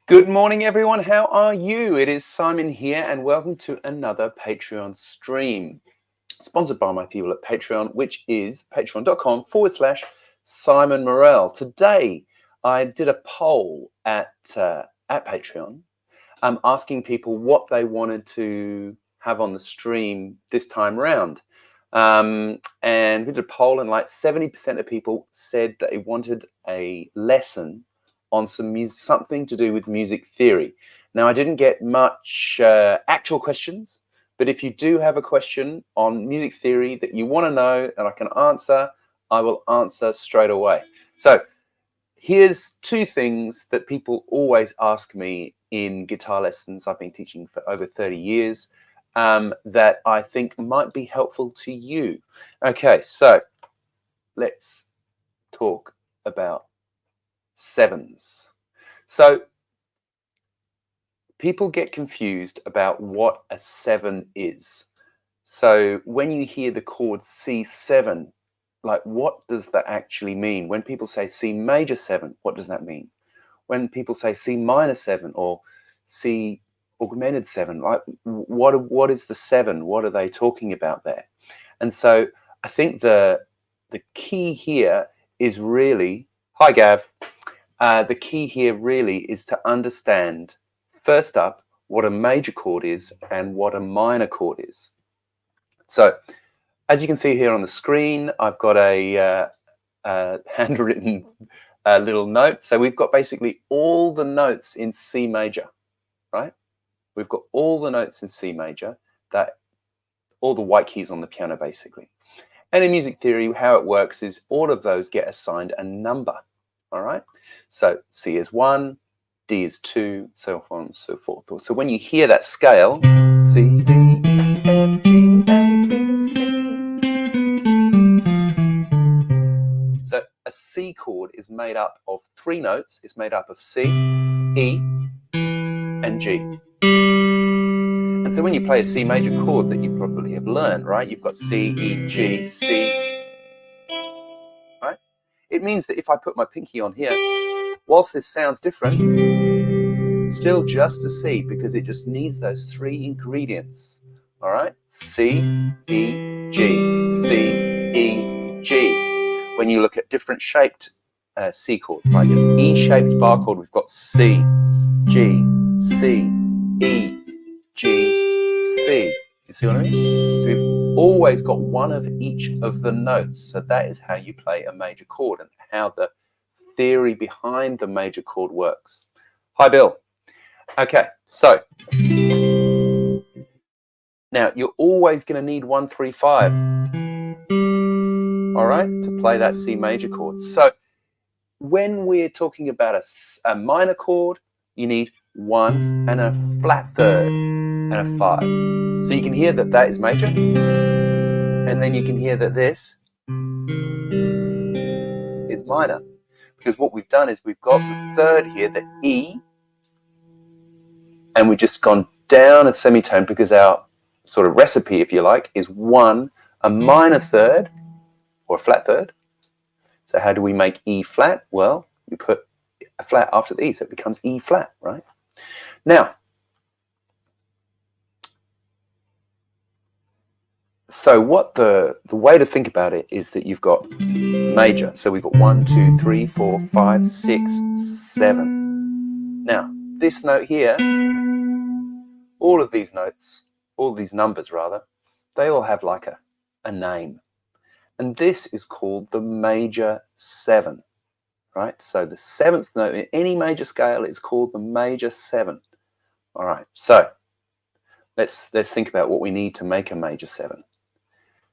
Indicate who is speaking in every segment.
Speaker 1: Good morning, everyone. How are you? It is Simon here, and welcome to another Patreon stream, sponsored by my people at Patreon, which is patreon.com/Simon Morel. Today, I did a poll at Patreon, asking people what they wanted to have on the stream this time round. And we did a poll, and like 70% of people said that they wanted a lesson on something to do with music theory. Now, I didn't get much actual questions, but if you do have a question on music theory that you want to know and I can answer, I will answer straight away. So here's two things that people always ask me in guitar lessons. I've been teaching for over 30 years that I think might be helpful to you. Okay, so let's talk about sevens. So people get confused about what a seven is. So when you hear the chord C7, like what does that actually mean? When people say C major 7, what does that mean? When people say C minor 7 or C augmented 7, like what is the 7? What are they talking about there? And so I think the key here is really, hi Gav, the key here really is to understand, first up, what a major chord is and what a minor chord is. So as you can see here on the screen, I've got a handwritten little note. So we've got basically all the notes in C major, right? We've got all the notes in C major, all the white keys on the piano basically. And in music theory, how it works is all of those get assigned a number, all right? So C is 1, D is 2, so on and so forth. So when you hear that scale, C, D, E, F, G, A, B, C. So a C chord is made up of 3 notes. It's made up of C, E, and G. And so when you play a C major chord that you probably have learned, right? You've got C, E, G, C, right? It means that if I put my pinky on here, whilst this sounds different, it's still just a C because it just needs those 3 ingredients, all right? C, E, G, C, E, G. When you look at different shaped C chords, like an E-shaped bar chord, we've got C, G, C, E, G, C. You see what I mean? So we've always got one of each of the notes. So that is how you play a major chord and how the theory behind the major chord works. Hi, Bill. Okay, so now you're always going to need 1, 3, 5, all right, to play that C major chord. So when we're talking about a minor chord, you need 1 and a flat third and a 5. So you can hear that that is major, and then you can hear that this is minor. Because what we've done is we've got the third here, the E, and we've just gone down a semitone because our sort of recipe, if you like, is 1, a minor third, or a flat third. So how do we make E flat? Well, you put a flat after the E, so it becomes E flat, right? Now, so what the way to think about it is that you've got major. So we've got 1, 2, 3, 4, 5, 6, 7. Now, this note here, all of these notes, all these numbers rather, they all have like a name. And this is called the major 7, right? So the 7th note in any major scale is called the major 7. All right, so let's think about what we need to make a major 7.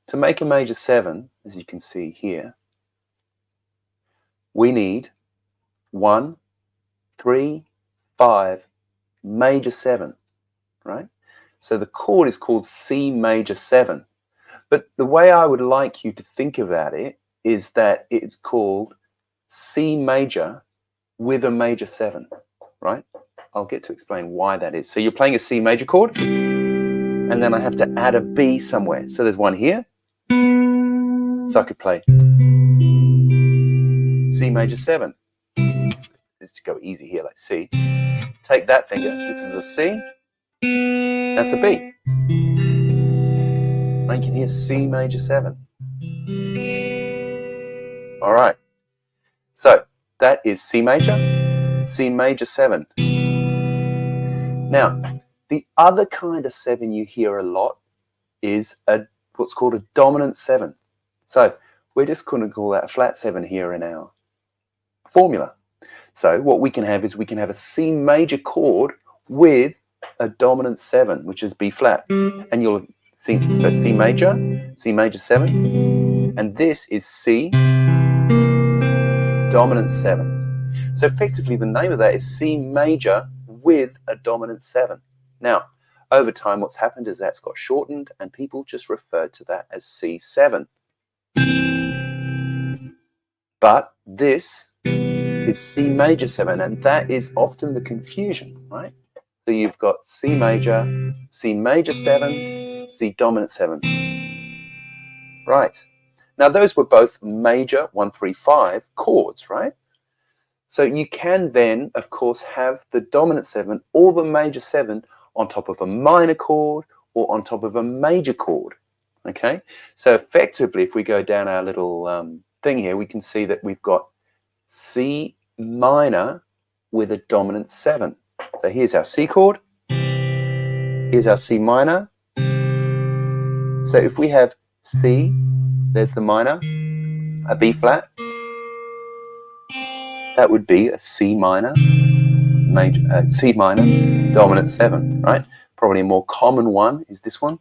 Speaker 1: To make a major 7, as you can see here, we need 1, 3, 5, major 7, right? So the chord is called C major 7. But the way I would like you to think about it is that it's called C major with a major 7, right? I'll get to explain why that is. So you're playing a C major chord, and then I have to add a B somewhere. So there's one here. So I could play C major 7. Just to go easy here, like C. take that finger, this is a C, that's a B. And you can hear C major 7. All right, so that is C major 7. Now, the other kind of 7 you hear a lot is what's called a dominant 7. So we're just going to call that a flat 7 here in our formula. So what we can have is we can have a C major chord with a dominant 7, which is B flat. And you'll think, so C major 7, and this is C dominant 7. So effectively the name of that is C major with a dominant 7. Now, over time what's happened is that's got shortened and people just refer to that as C7. But this is C major 7, and that is often the confusion, right? So you've got C major 7, C dominant 7. Right. Now those were both major 1, 3, 5 chords, right? So you can then, of course, have the dominant 7 or the major 7 on top of a minor chord or on top of a major chord. Okay? So effectively, if we go down our little thing here, we can see that we've got C minor with a dominant 7. So here's our C chord. Here's our C minor. So if we have C, there's the minor, a B flat, that would be a C minor, C minor, dominant 7, right? Probably a more common one is this one,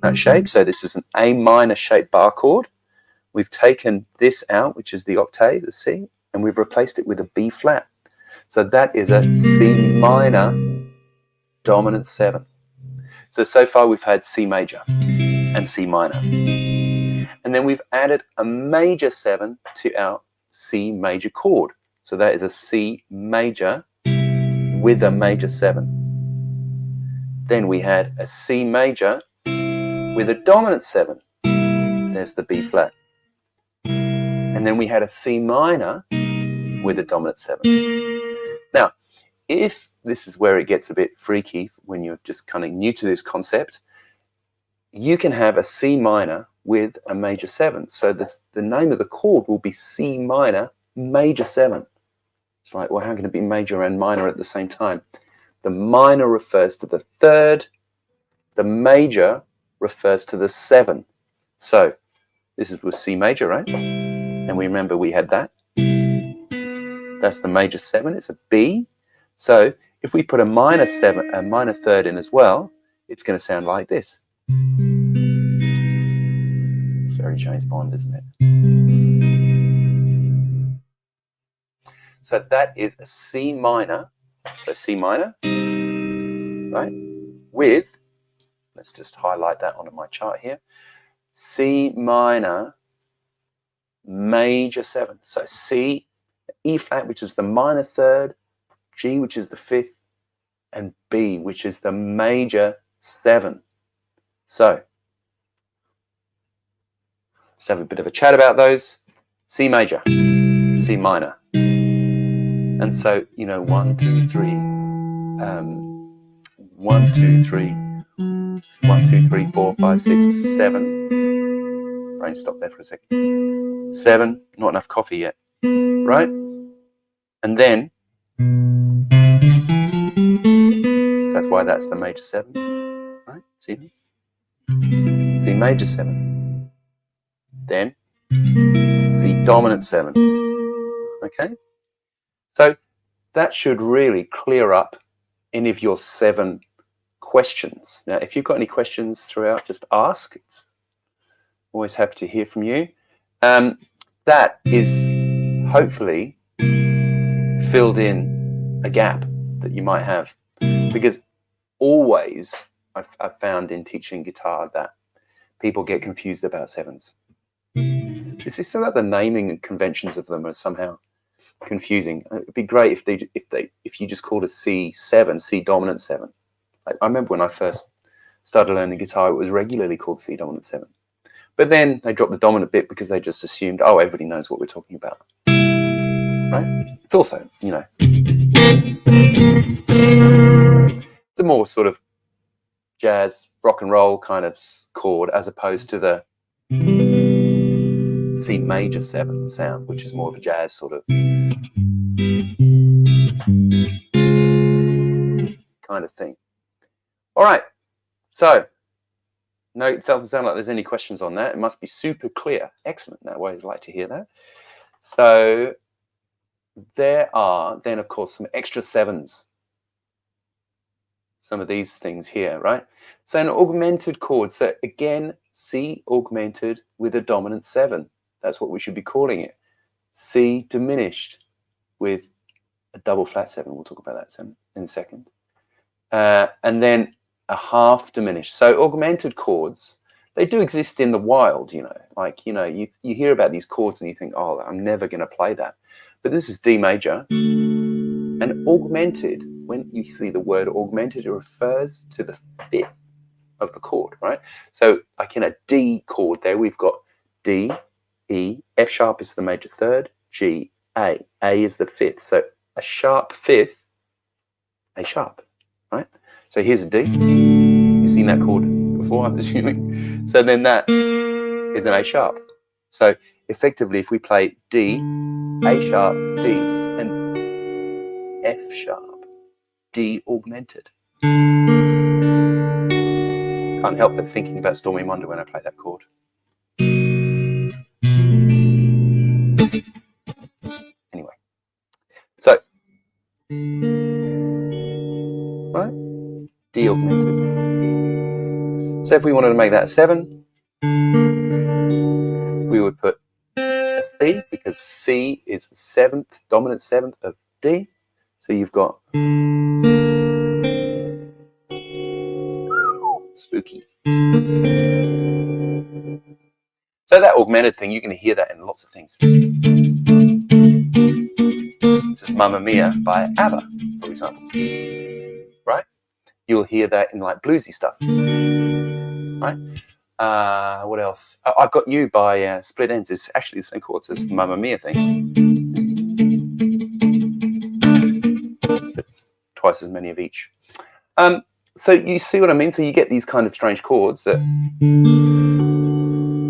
Speaker 1: that shape. So this is an A minor shaped bar chord. We've taken this out, which is the octave, the C, and we've replaced it with a B flat. So that is a C minor, dominant 7. So far we've had C major and C minor. And then we've added a major 7 to our C major chord. So that is a C major with a major 7. Then we had a C major with a dominant 7. There's the B flat. And then we had a C minor with a dominant 7. Now, if this is where it gets a bit freaky when you're just kind of new to this concept, you can have a C minor with a major 7. So the name of the chord will be C minor major 7. It's like, well, how can it be major and minor at the same time? The minor refers to the third. The major refers to the 7. So this was C major, right? And we remember we had that. That's the major 7. It's a B. So if we put a minor 7, a minor third in as well, it's going to sound like this. It's very James Bond, isn't it? So that is a C minor. So C minor, right? With, let's just highlight that onto my chart here. C minor major 7. So C, E flat, which is the minor third, G, which is the fifth, and B, which is the major 7. So let's have a bit of a chat about those. C major, C minor. And so, 1, 2, 3, 1, 2, 3, 1, 2, 3, 4, 5, 6, 7. Brain, stop there for a second. 7, not enough coffee yet, right? And then, that's why that's the major 7, right? See? C major 7. Then, C dominant 7. Okay? So that should really clear up any of your 7 questions. Now, if you've got any questions throughout, just ask. It's always happy to hear from you. That is hopefully filled in a gap that you might have, because always I've found in teaching guitar that people get confused about 7s. It's just so that the naming conventions of them are somehow confusing. It'd be great if you just called a C7, C dominant 7. Like, I remember when I first started learning guitar, it was regularly called C dominant 7. But then they dropped the dominant bit because they just assumed, oh, everybody knows what we're talking about. Right? It's also, It's a more sort of jazz, rock and roll kind of chord as opposed to the C major 7 sound, which is more of a jazz sort of kind of thing. All right, so no, it doesn't sound like there's any questions on that. It must be super clear. Excellent. That way, I'd like to hear that. So there are then, of course, some extra 7s. Some of these things here, right? So an augmented chord. So again, C augmented with a dominant 7. That's what we should be calling it. C diminished with a double flat 7. We'll talk about that in a second. And then a half diminished. So augmented chords, they do exist in the wild, you know, like, you know, you hear about these chords and you think, oh, I'm never going to play that. But this is D major. And augmented, when you see the word augmented, it refers to the 5th of the chord, right? So like in a D chord there, we've got D, E, F sharp is the major 3rd, G, A. A is the 5th. So a sharp 5th, A sharp, right? So here's a D. You've seen that chord before, I'm assuming. So then that is an A sharp. So effectively, if we play D, A sharp, D, and F sharp, D augmented. Can't help but thinking about Stormy Wonder when I play that chord. Anyway, so right, D augmented. So if we wanted to make that 7, we would put a C, because C is the 7th, dominant 7th of D. So you've got spooky. So that augmented thing, you're going to hear that in lots of things. This is Mamma Mia by ABBA, for example. Right? You'll hear that in like bluesy stuff. Right? What else? I've Got You by Split Enz. It's actually the same chords as the Mamma Mia thing. But twice as many of each. So you see what I mean? So you get these kind of strange chords that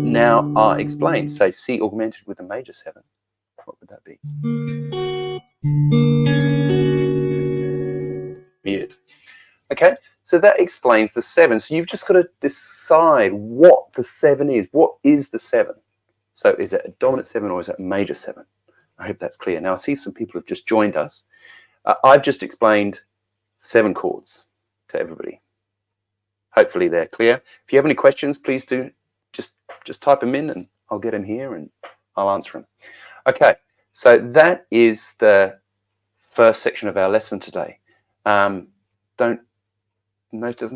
Speaker 1: now are explained. Say C augmented with a major 7. What would that be? Weird. Okay, so that explains the 7. So you've just got to decide what the 7 is. What is the 7? So is it a dominant 7 or is it a major 7? I hope that's clear. Now I see some people have just joined us. I've just explained 7 chords to everybody. Hopefully they're clear. If you have any questions, please do just type them in and I'll get them here and I'll answer them. Okay, so that is the first section of our lesson today. Doesn't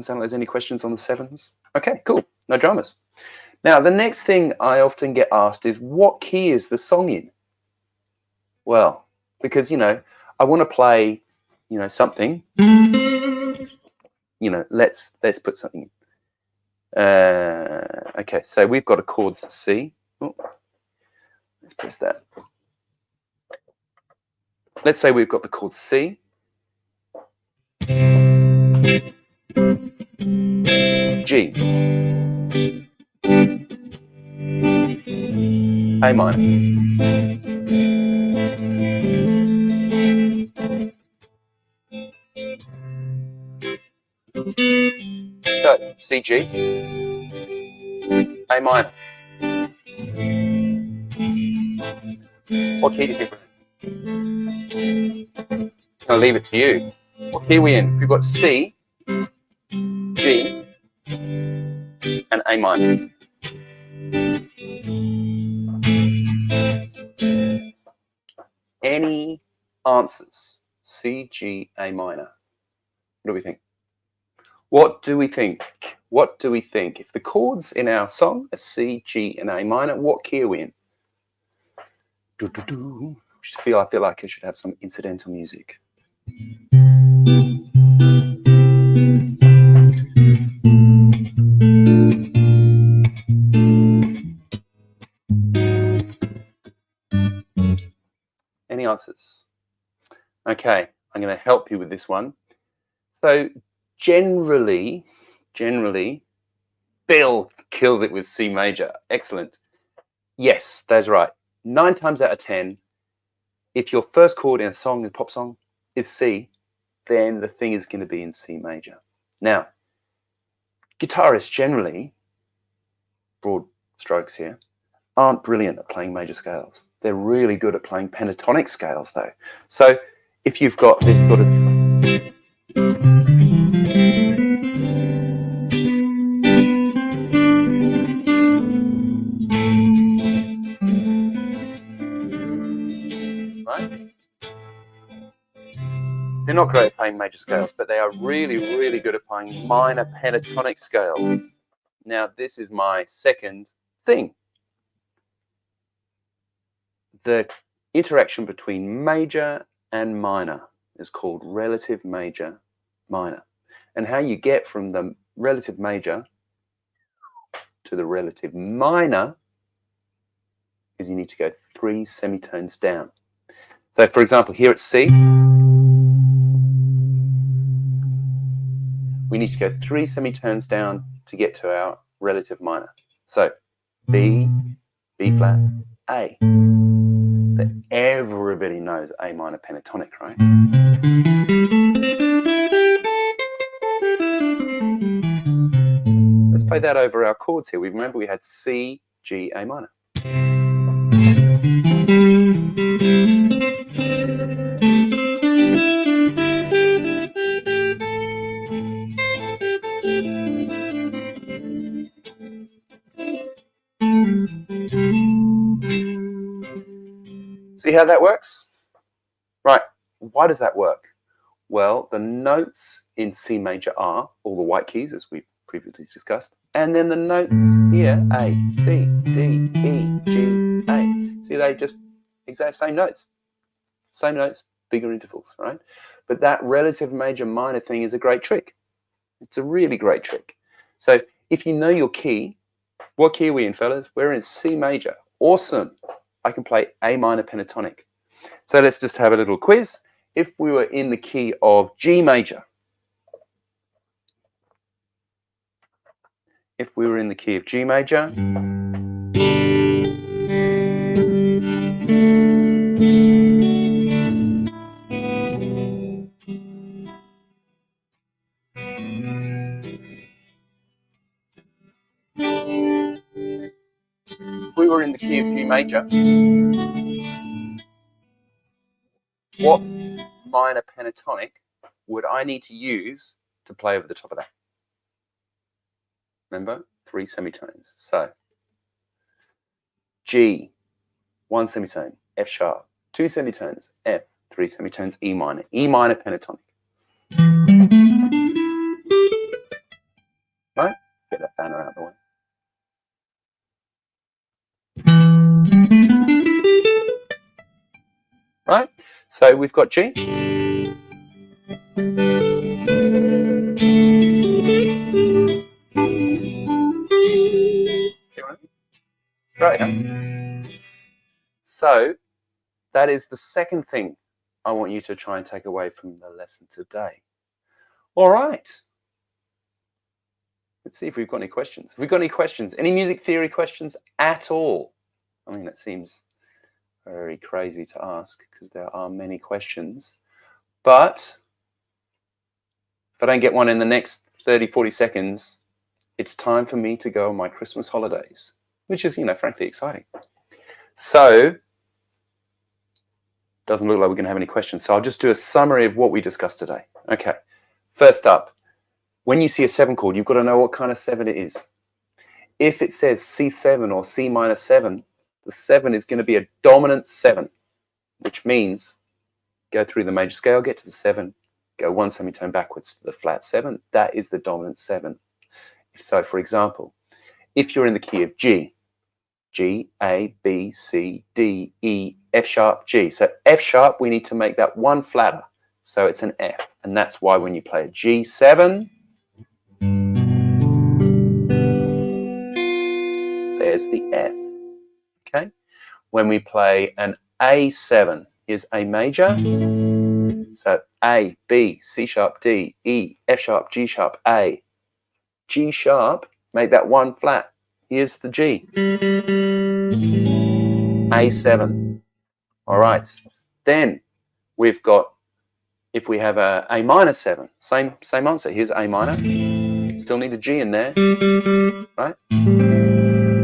Speaker 1: sound like there's any questions on the 7s. Okay, cool, no dramas. Now the next thing I often get asked is, what key is the song in? Well, because, you know, I want to play, you know, something. You know, let's put something in. Okay, so we've got a chord C. Oh, let's press that. Let's say we've got the chord C, G, A minor, so C, G, A minor. What key do you think we're in? I'll leave it to you. What key are we in? We've got C, G, and A minor. Any answers? C, G, A minor. What do we think? What do we think? What do we think? If the chords in our song are C, G, and A minor, what key are we in? I feel like I should have some incidental music. Any answers? Okay, I'm going to help you with this one. So generally, Bill kills it with C major. Excellent. Yes, that's right. 9 times out of 10, if your first chord in a song, a pop song, is C, then the thing is going to be in C major. Now, guitarists generally, broad strokes here, aren't brilliant at playing major scales. They're really good at playing pentatonic scales, though. So if you've got this sort of... Right? They're not great at playing major scales, but they are really, really good at playing minor pentatonic scales. Now, this is my second thing. The interaction between major and minor is called relative major minor. And how you get from the relative major to the relative minor is you need to go 3 semitones down. So for example, here at C, we need to go 3 semitones down to get to our relative minor. So B, B flat, A. So everybody knows A minor pentatonic, right? Let's play that over our chords here. Remember we had C, G, A minor. See how that works? Right, why does that work? Well, the notes in C major are all the white keys, as we've previously discussed, and then the notes here, A, C, D, E, G, A. See, they just exact same notes, bigger intervals, right? But that relative major minor thing is a great trick. It's a really great trick. So if you know your key, what key are we in, fellas? We're in C major. Awesome. I can play A minor pentatonic. So let's just have a little quiz. If we were in the key of G major, if we were in the key of G major, what minor pentatonic would I need to use to play over the top of that? Remember, 3 semitones. So G, 1 semitone, F sharp, 2 semitones, F, 3 semitones, E minor pentatonic. Right? Get that banner out of the way. Right? So we've got G. Right. So that is the second thing I want you to try and take away from the lesson today. All right. Let's see if we've got any questions. Have we got any questions? Any music theory questions at all? I mean, it seems very crazy to ask because there are many questions. But if I don't get one in the next 30, 40 seconds, it's time for me to go on my Christmas holidays, which is, frankly exciting. So, doesn't look like we're going to have any questions. So I'll just do a summary of what we discussed today. Okay. First up, when you see a 7 chord, you've got to know what kind of 7 it is. If it says C7 or C minor 7, the 7 is going to be a dominant 7, which means go through the major scale, get to the 7, go 1 semitone backwards to the flat 7. That is the dominant 7. So, for example, if you're in the key of G, G, A, B, C, D, E, F sharp, G. So F sharp, we need to make that one flatter. So it's an F. And that's why when you play a G7, there's the F. Okay? When we play an A7, here's A major. So A, B, C sharp, D, E, F sharp, G sharp, A. G sharp, make that one flat. Here's the G. A7. All right. Then we've got, if we have a minor 7, same answer. Here's A minor. Still need a G in there, right?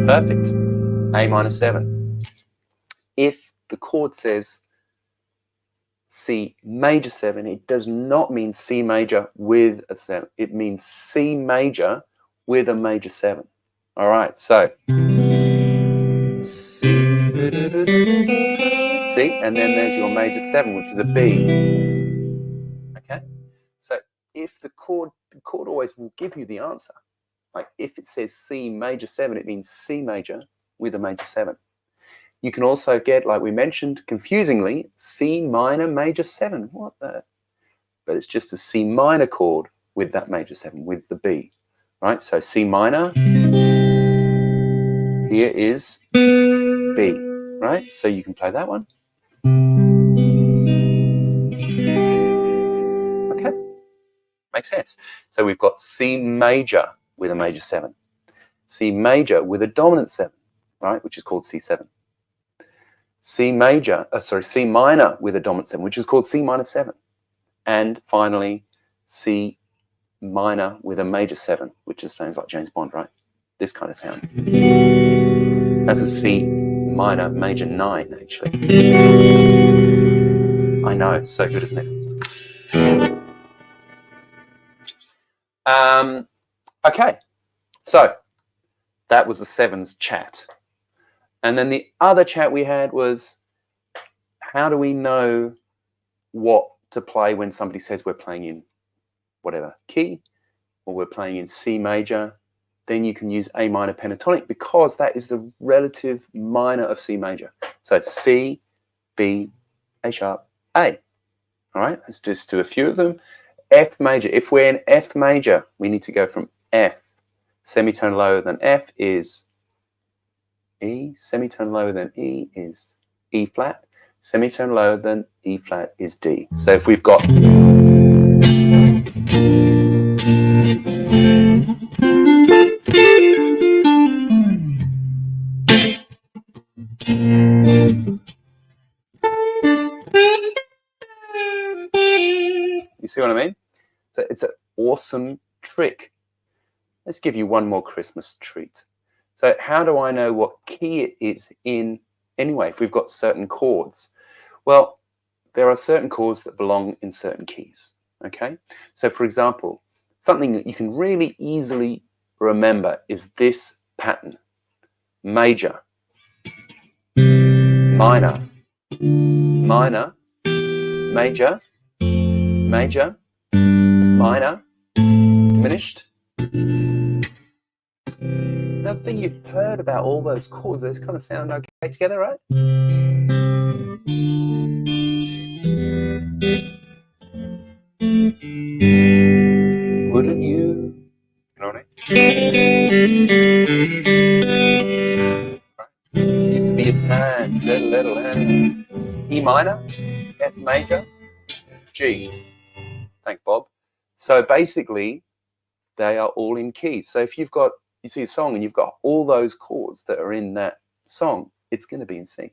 Speaker 1: Perfect. A minor 7. If the chord says C major 7, it does not mean C major with a 7. It means C major with a major 7. All right, so C, and then there's your major 7, which is a B. Okay, so if the chord always will give you the answer. Like if it says C major 7, it means C major with a major 7. You can also get, like we mentioned, confusingly, C minor major 7. What the? But it's just a C minor chord with that major 7, with the B, right? So C minor, here is B, right? So you can play that one. Okay, makes sense. So we've got C major with a major 7, C major with a dominant 7, right, which is called C7. C major, C minor with a dominant 7, which is called C minor 7. And finally, C minor with a major 7, which is sounds like James Bond, right? This kind of sound. That's a C minor major 9, actually. I know, it's so good, isn't it? Okay, so that was the 7s chat. And then the other chat we had was, how do we know what to play when somebody says we're playing in whatever key, or we're playing in C major? Then you can use A minor pentatonic, because that is the relative minor of C major. So it's C, B, A sharp, A. All right, let's just do a few of them. F major. If we're in F major, we need to go from F. Semitone lower than F is E. Semitone lower than E is E flat. Semitone lower than E flat is D. So if we've got you see what I mean? So it's an awesome trick. Let's give you one more Christmas treat. So how do I know what key it is in anyway, if we've got certain chords? Well, there are certain chords that belong in certain keys, okay? So for example, something that you can really easily remember is this pattern. Major, minor, minor, major, major, minor, diminished. Another thing you've heard about all those chords, those kind of sound okay together, right? Wouldn't you? You know what I mean? Right. Used to be a time, little hand. E minor, F major, G. Thanks, Bob. So basically, they are all in keys. So if you see a song and you've got all those chords that are in that song, it's going to be in C.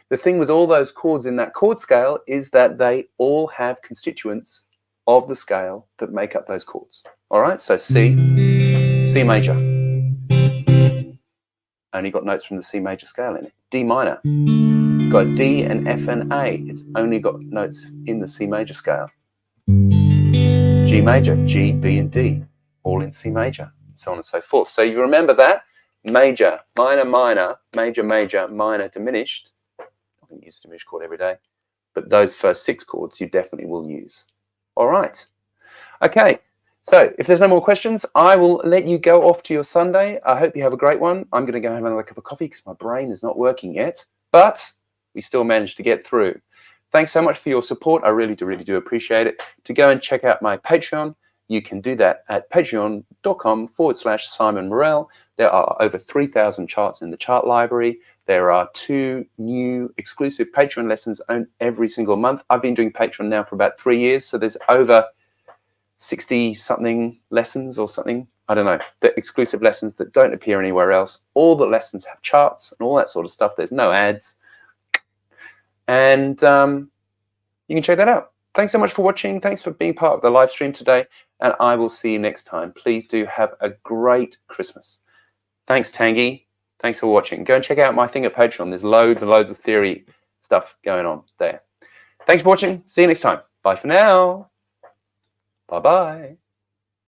Speaker 1: The thing with all those chords in that chord scale is that they all have constituents of the scale that make up those chords. All right, so C major. Only got notes from the C major scale in it. D minor. It's got D and F and A. It's only got notes in the C major scale. G major, G, B, and D, all in C major, and so on and so forth. So you remember that? Major, minor, minor, major, major, minor, diminished. I don't use diminished chord every day, but those first 6 chords you definitely will use. All right. Okay, so if there's no more questions, I will let you go off to your Sunday. I hope you have a great one. I'm going to go have another cup of coffee because my brain is not working yet, but we still managed to get through. Thanks so much for your support. I really do appreciate it. To go and check out my Patreon, you can do that at patreon.com/Simon Morell. There are over 3,000 charts in the chart library. There are 2 new exclusive Patreon lessons every single month. I've been doing Patreon now for about 3 years, so there's over 60-something lessons or something. I don't know. The exclusive lessons that don't appear anywhere else. All the lessons have charts and all that sort of stuff. There's no ads. And you can check that out. Thanks so much for watching. Thanks for being part of the live stream today. And I will see you next time. Please do have a great Christmas. Thanks, Tangy. Thanks for watching. Go and check out my thing at Patreon. There's loads and loads of theory stuff going on there. Thanks for watching. See you next time. Bye for now. Bye-bye.